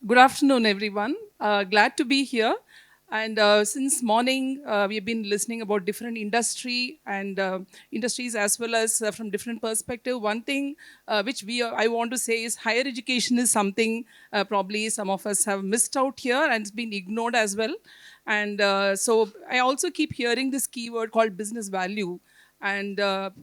Good afternoon, everyone. Glad to be here. And since morning, we've been listening about different industries as well as from different perspective. One thing which I want to say is higher education is something probably some of us have missed out here and it's been ignored as well. And so I also keep hearing this keyword called business value and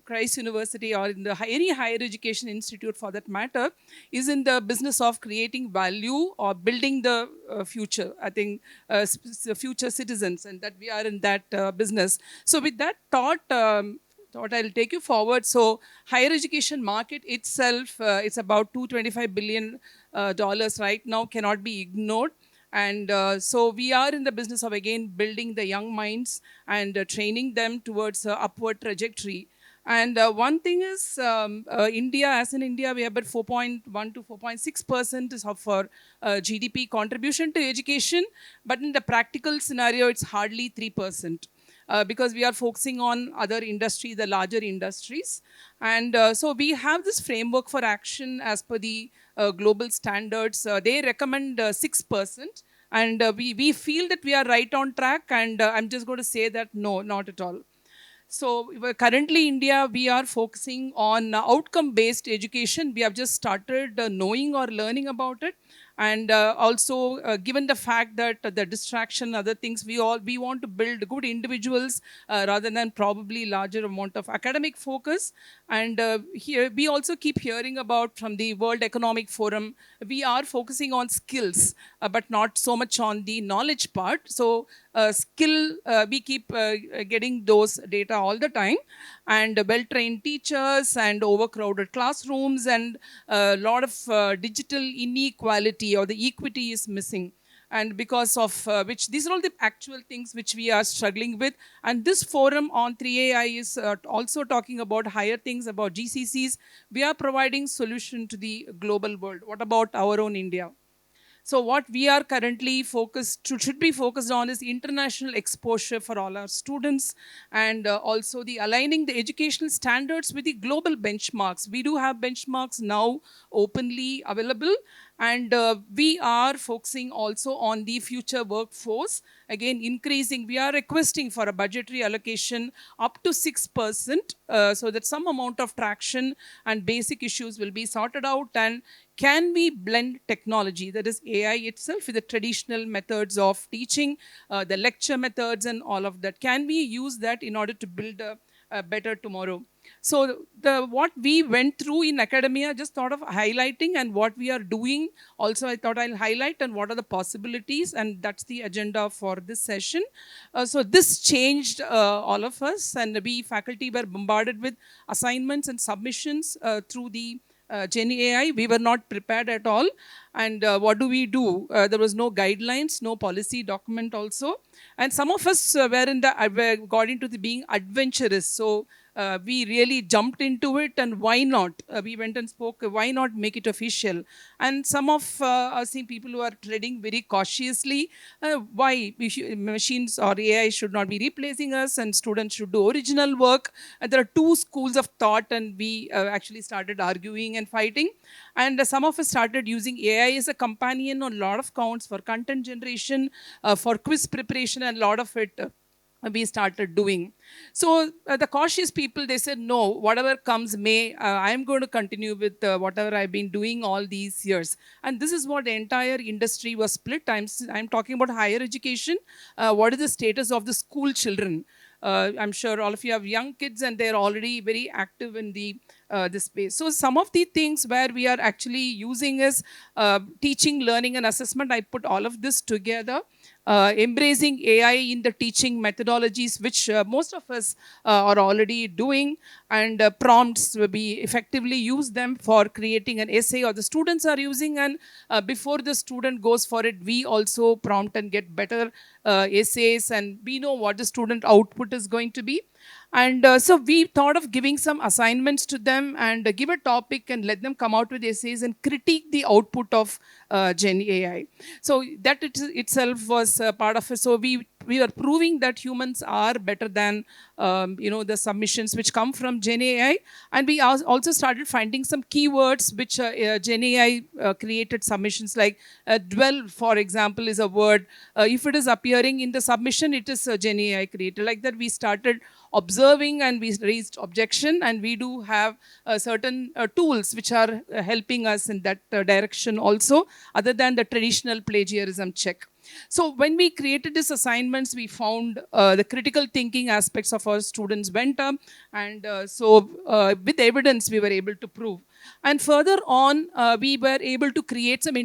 Christ University or in the any higher education institute for that matter is in the business of creating value or building the future. I think the future citizens and that we are in that business. So with that thought I'll take you forward. So higher education market itself, it's about $225 billion dollars right now, cannot be ignored. And so we are in the business of again building the young minds and training them towards upward trajectory. And one thing is, India, as in India, we have about 4.1 to 4.6% is of our GDP contribution to education, but in the practical scenario, it's hardly 3%. Because we are focusing on other industries, the larger industries. And so we have this framework for action as per the global standards. They recommend 6%. And we feel that we are right on track. And I'm just going to say that no, not at all. So currently India, we are focusing on outcome-based education. We have just started knowing or learning about it. And also, given the fact that the distraction, other things, we want to build good individuals rather than probably larger amount of academic focus. And here we also keep hearing about from the World Economic Forum, we are focusing on skills, but not so much on the knowledge part. So we keep getting those data all the time, and well-trained teachers and overcrowded classrooms and a lot of digital inequality or the equity is missing. And because of which these are all the actual things which we are struggling with. And this forum on 3AI is also talking about higher things about GCCs. We are providing solution to the global world. What about our own India? So what we are currently should be focused on is international exposure for all our students, and also the aligning the educational standards with the global benchmarks. We do have benchmarks now openly available, and we are focusing also on the future workforce. Again, increasing, we are requesting for a budgetary allocation up to 6%, so that some amount of traction and basic issues will be sorted out. And can we blend technology, that is AI itself, with the traditional methods of teaching, the lecture methods and all of that? Can we use that in order to build a better tomorrow? So what we went through in academia, just thought of highlighting, and what we are doing also I thought I'll highlight, and what are the possibilities, and that's the agenda for this session. So this changed all of us, and we faculty were bombarded with assignments and submissions through the Gen AI. We were not prepared at all. And what do? There was no guidelines, no policy document also. And some of us got into the being adventurous. So we really jumped into it, and why not? We went and spoke, why not make it official? And some of us see people who are treading very cautiously. Why machines or AI should not be replacing us, and students should do original work. And there are two schools of thought, and we actually started arguing and fighting. And some of us started using AI as a companion on a lot of counts for content generation, for quiz preparation, and a lot of it we started doing. So the cautious people, they said, no, whatever comes may, I'm going to continue with whatever I've been doing all these years. And this is what the entire industry was split. I'm talking about higher education. What is the status of the school children? I'm sure all of you have young kids, and they're already very active in the this space. So some of the things where we are actually using is teaching, learning, and assessment. I put all of this together. Embracing AI in the teaching methodologies, which most of us are already doing, and prompts will be effectively use them for creating an essay, or the students are using, and before the student goes for it, we also prompt and get better essays, and we know what the student output is going to be. And so we thought of giving some assignments to them, and give a topic and let them come out with essays and critique the output of Gen AI. So that itself was part of it. So we we are proving that humans are better than the submissions which come from Gen AI. And we also started finding some keywords which Gen AI created submissions, like dwell, for example, is a word. If it is appearing in the submission, it is Gen AI created. Like that, we started observing and we raised objection, and we do have certain tools which are helping us in that direction also, other than the traditional plagiarism check. So when we created these assignments, we found the critical thinking aspects of our students went up, and with evidence we were able to prove. And further on, we were able to create some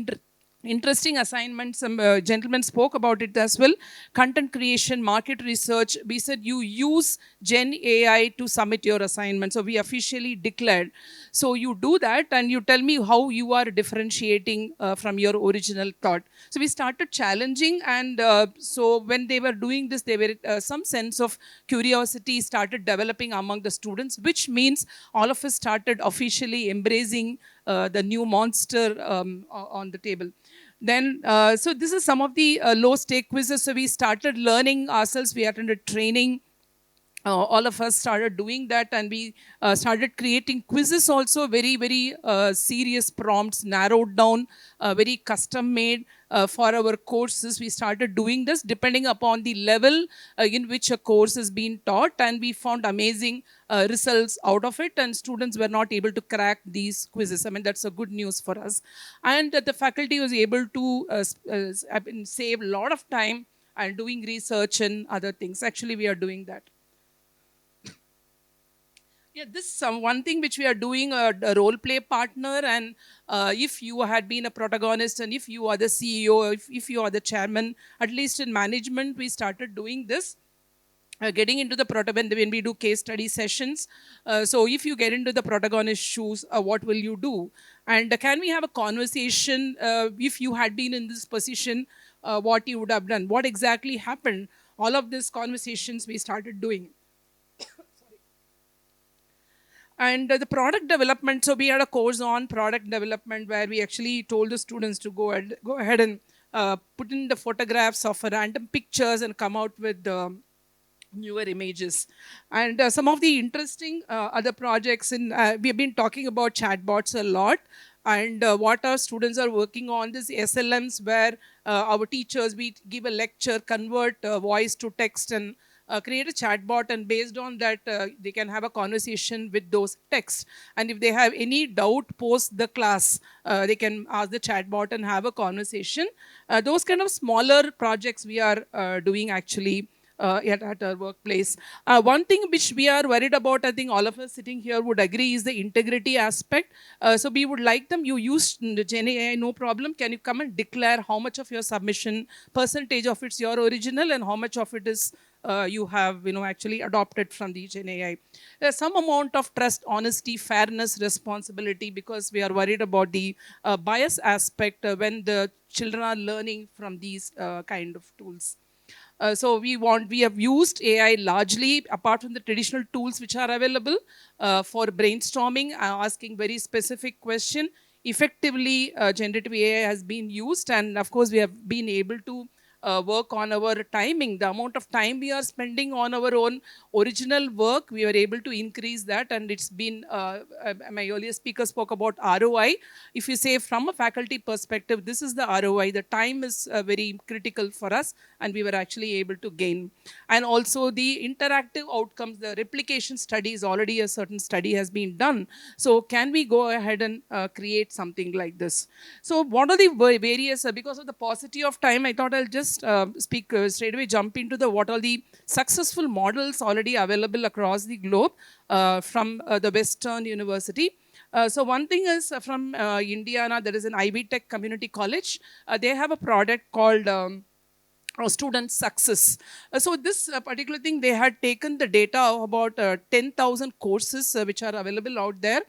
interesting assignments. Some gentlemen spoke about it as well. Content creation, market research. We said you use Gen AI to submit your assignment. So we officially declared. So you do that and you tell me how you are differentiating from your original thought. So we started challenging, and so when they were doing this, they were some sense of curiosity started developing among the students, which means all of us started officially embracing the new monster on the table. Then, so this is some of the low-stake quizzes. So we started learning ourselves. We attended training. All of us started doing that, and we started creating quizzes also, very, very serious prompts, narrowed down, very custom made for our courses. We started doing this depending upon the level in which a course is being taught, and we found amazing results out of it, and students were not able to crack these quizzes. I mean, that's a good news for us. And the faculty was able to save a lot of time and doing research and other things. Actually, we are doing that. Yeah, this one thing which we are doing, a role play partner, and if you had been a protagonist, and if you are the CEO, if you are the chairman, at least in management, we started doing this. Getting into the when we do case study sessions. So if you get into the protagonist shoes, what will you do? And can we have a conversation if you had been in this position, what you would have done? What exactly happened? All of these conversations we started doing. And the product development, so we had a course on product development where we actually told the students to go ahead and put in the photographs of random pictures and come out with newer images. And some of the interesting other projects, we have been talking about chatbots a lot. And what our students are working on, this SLMs, where our teachers, we give a lecture, convert voice to text, and create a chatbot, and based on that, they can have a conversation with those texts. And if they have any doubt post the class, they can ask the chatbot and have a conversation. Those kind of smaller projects we are doing actually at our workplace. One thing which we are worried about, I think all of us sitting here would agree, is the integrity aspect. So we would like them, you use the Gen AI, no problem. Can you come and declare how much of your submission, percentage of it's your original, and how much of it is you have actually adopted from the Gen AI. There's some amount of trust, honesty, fairness, responsibility, because we are worried about the bias aspect when the children are learning from these kind of tools. So we have used AI largely, apart from the traditional tools which are available for brainstorming, asking very specific question. Effectively, generative AI has been used, and of course we have been able to work on our timing. The amount of time we are spending on our own original work, we were able to increase that, and it's been, my earlier speaker spoke about ROI. If you say from a faculty perspective, this is the ROI, the time is very critical for us, and we were actually able to gain. And also the interactive outcomes, the replication studies, already a certain study has been done. So can we go ahead and create something like this? So what are the various, because of the paucity of time, I thought I'll just speak straight away, jump into what are the successful models already available across the globe from the Western University. So one thing is from Indiana, there is an Ivy Tech Community College. They have a product called student success. So this particular thing, they had taken the data of about 10,000 courses which are available out there,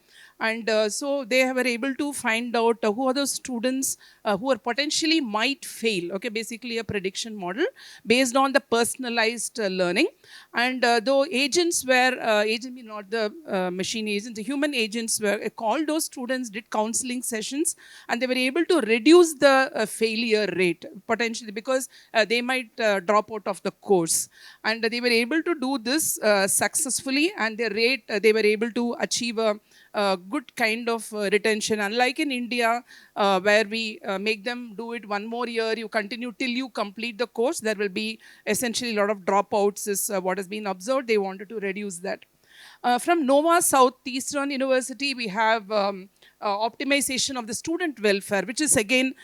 And so they were able to find out who are those students who are potentially might fail. Okay, basically a prediction model based on the personalized learning. And though agents were, agent mean not the machine agents, the human agents were called those students, did counseling sessions, and they were able to reduce the failure rate potentially, because they might drop out of the course. And they were able to do this successfully, and their rate, they were able to achieve a good kind of retention. Unlike in India, where we make them do it one more year, you continue till you complete the course, there will be essentially a lot of dropouts is what has been observed. They wanted to reduce that. From Nova Southeastern University, we have optimization of the student welfare, which is again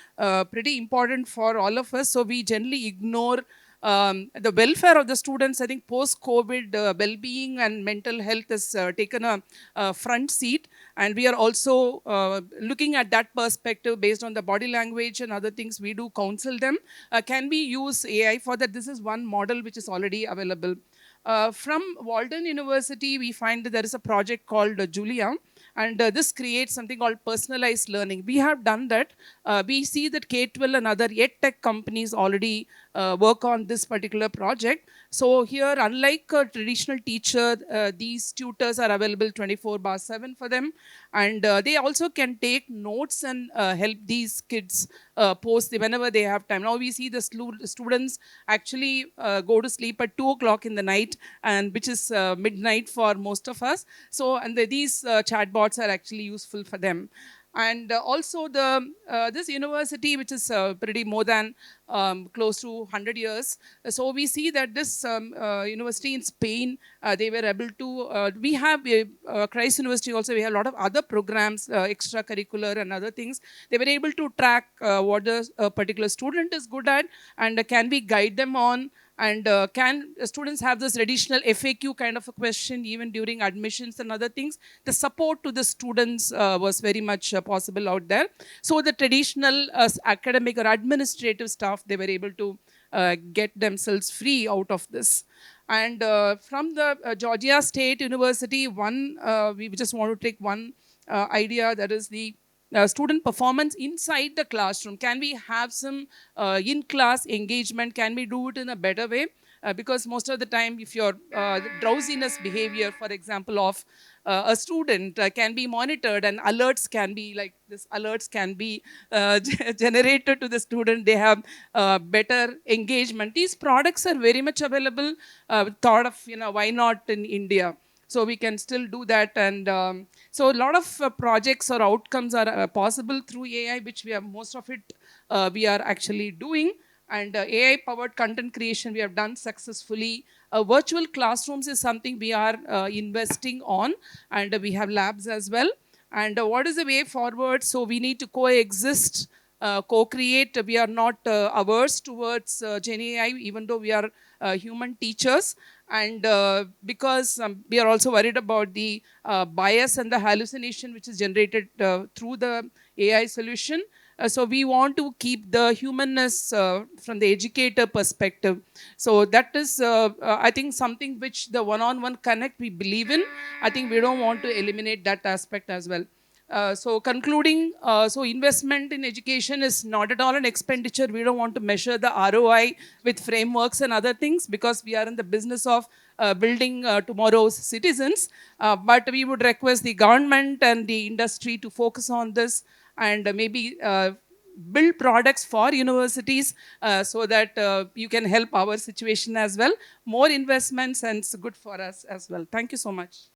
pretty important for all of us. So we generally ignore the welfare of the students. I think post-COVID, well-being and mental health has taken a front seat. And we are also looking at that perspective based on the body language and other things. We do counsel them. Can we use AI for that? This is one model which is already available. From Walden University, we find that there is a project called Julia, and this creates something called personalized learning. We have done that. We see that K-12 and other EdTech companies already work on this particular project. So here, unlike a traditional teacher, these tutors are available 24/7 for them. And they also can take notes and help these kids post whenever they have time. Now we see the students actually go to sleep at 2 o'clock in the night, and which is midnight for most of us. So, and these chatbots are actually useful for them. And also this university, which is pretty more than close to 100 years. So we see that this university in Spain, they were able to, we have Christ University also, we have a lot of other programs, extracurricular and other things. They were able to track what the particular student is good at, and can we guide them on. And can students have this additional FAQ kind of a question even during admissions and other things? The support to the students was very much possible out there. So the traditional academic or administrative staff, they were able to get themselves free out of this. And from the Georgia State University, we just want to take one idea, that is the student performance inside the classroom. Can we have some in-class engagement? Can we do it in a better way? Because most of the time, if your drowsiness behavior, for example, of a student can be monitored, and alerts can be like this, alerts can be generated to the student. They have better engagement. These products are very much available. Thought of, why not in India? So we can still do that. And so a lot of projects or outcomes are possible through AI, which we have, most of it we are actually doing. And AI-powered content creation we have done successfully. Virtual classrooms is something we are investing on, and we have labs as well. And what is the way forward? So we need to coexist, co-create. We are not averse towards Gen AI, even though we are human teachers. And because we are also worried about the bias and the hallucination which is generated through the AI solution. So we want to keep the humanness from the educator perspective. So that is, I think, something which the one-on-one connect we believe in. I think we don't want to eliminate that aspect as well. So concluding, so investment in education is not at all an expenditure. We don't want to measure the ROI with frameworks and other things, because we are in the business of building tomorrow's citizens. But we would request the government and the industry to focus on this, and maybe build products for universities so that you can help our situation as well. More investments, and it's good for us as well. Thank you so much.